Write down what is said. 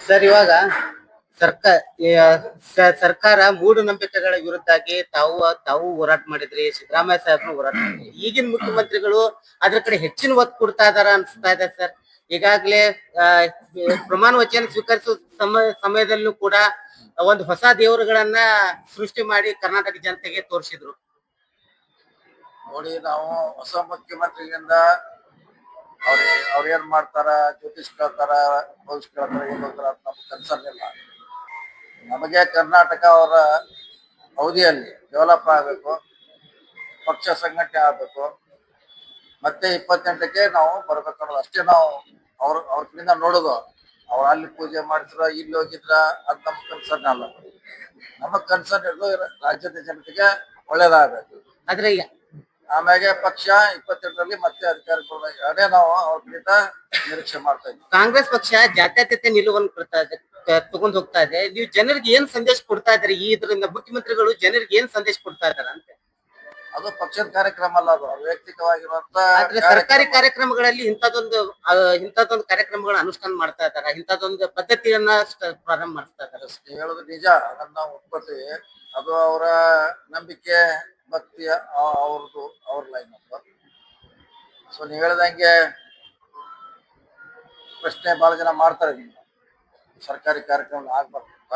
Sir ಇವಾಗ ಸರ್ಕಾರ ಸರ್ಕಾರ ಮೂಢನಂಬಿಕೆಗಳ ವಿರುದ್ಧಾಗಿ ತಾವು ಹೋರಾಟ ಮಾಡಿದ್ರಿ, ಸಿದ್ದರಾಮಯ್ಯ ಸಾಹೇಬ್ರು ಹೋರಾಟ ಮಾಡಿದ್ರಿ. ಈಗಿನ ಮುಖ್ಯಮಂತ್ರಿಗಳು ಅದ್ರ ಕಡೆ ಹೆಚ್ಚಿನ ಒತ್ತು ಕೊಡ್ತಾ ಇದಾರ ಅನ್ಸ್ತಾ ಇದೆ ಸರ್. ಈಗಾಗ್ಲೇ ಆ, ಪ್ರಮಾಣ ವಚನ ಸ್ವೀಕರಿಸುವ ಸಮಯದಲ್ಲೂ ಕೂಡ ಒಂದು ಹೊಸ ದೇವರುಗಳನ್ನ ಸೃಷ್ಟಿ ಮಾಡಿ ಕರ್ನಾಟಕ ಜನತೆಗೆ ತೋರಿಸಿದ್ರು. ನೋಡಿ, ನಾವು ಹೊಸ ಮುಖ್ಯಮಂತ್ರಿಗಿಂದ ಅವ್ರ ಏನ್ ಮಾಡ್ತಾರ, ಜ್ಯೋತಿಷ್ ಕೇಳ್ತಾರ, ಭವಿಷ್ಯ ಕೇಳ್ತಾರ, ಏನ್ ಹೋಗ್ತಾರ ಅಂತ ನಮ್ಗೆ ಕನ್ಸರ್ನ್ ಇಲ್ಲ. ನಮಗೆ ಕರ್ನಾಟಕ ಅವರ ಅವಧಿಯಲ್ಲಿ ಡೆವಲಪ್ ಆಗಬೇಕು, ಪಕ್ಷ ಸಂಘಟನೆ ಆಗಬೇಕು, ಮತ್ತೆ 28ಕ್ಕೆ ನಾವು ಬರ್ಬೇಕು ಅನ್ನೋದು ಅಷ್ಟೇ. ನಾವು ಅವ್ರ ಕಡೆಯಿಂದ ನೋಡೋದು. ಅವ್ರು ಅಲ್ಲಿ ಪೂಜೆ ಮಾಡಿದ್ರ, ಇಲ್ಲಿ ಹೋಗಿದ್ರ, ಅದ್ ನಮ್ ಕನ್ಸರ್ನ್ ಅಲ್ಲ. ನಮಗ್ ಕನ್ಸರ್ನ್ ಇರೋದು ರಾಜ್ಯದ ಜನತೆಗೆ ಒಳ್ಳೇದಾಗಬೇಕು. ಆದ್ರೆ ಆಮ್ಯಾಗೆ ಪಕ್ಷ 28ರಲ್ಲಿ ಮತ್ತೆ ಅಧಿಕಾರ ಕೊಡಬೇಕು, ಅದೇ ನಾವು ಅವ್ರ ಕಡೆಯಿಂದ ನಿರೀಕ್ಷೆ ಮಾಡ್ತಾ ಇದ್ವಿ. ಕಾಂಗ್ರೆಸ್ ಪಕ್ಷ ಜಾತ್ಯತೀತ ನಿಲುವನ್ನು ತಗೊಂಡ್ ಹೋಗ್ತಾ ಇದೆ. ನೀವು ಜನರಿಗೆ ಏನ್ ಸಂದೇಶ ಕೊಡ್ತಾ ಇದ್ರಿ? ಈ ಇದರಿಂದ ಮುಖ್ಯಮಂತ್ರಿಗಳು ಜನರಿಗೆ ಏನ್ ಸಂದೇಶ ಕೊಡ್ತಾ ಇದಾರೆ ಅಂತ? ಅದು ಪಕ್ಷದ ಕಾರ್ಯಕ್ರಮ ಅಲ್ಲ, ಅದು ವೈಯಕ್ತಿಕವಾಗಿರುವಂತ. ಆದ್ರೆ ಸರ್ಕಾರಿ ಕಾರ್ಯಕ್ರಮಗಳಲ್ಲಿ ಇಂಥದೊಂದು ಕಾರ್ಯಕ್ರಮಗಳನ್ನ ಅನುಷ್ಠಾನ ಮಾಡ್ತಾ ಇದಾರ, ಇಂಥದೊಂದು ಪದ್ಧತಿಯನ್ನ ಪ್ರಾರಂಭ ಮಾಡ್ತಾ ಇದಾರೆ. ಹೇಳೋದು ನಿಜ, ಅದನ್ನ ನಾವು ಒಪ್ಕೋತೀವಿ. ಅದು ಅವರ ನಂಬಿಕೆ, ಭಕ್ತಿ, ಅವ್ರ ಲೈನ್ ಅಂತ. ಸೊ ನೀವ್ ಹೇಳ್ದಂಗೆ ಪ್ರಶ್ನೆ ಬಹಳ ಜನ ಮಾಡ್ತಾರೆ, ಸರ್ಕಾರಿ ಕಾರ್ಯಕ್ರಮ ಆಗ್ಬಾರ್ದು ಅಂತ.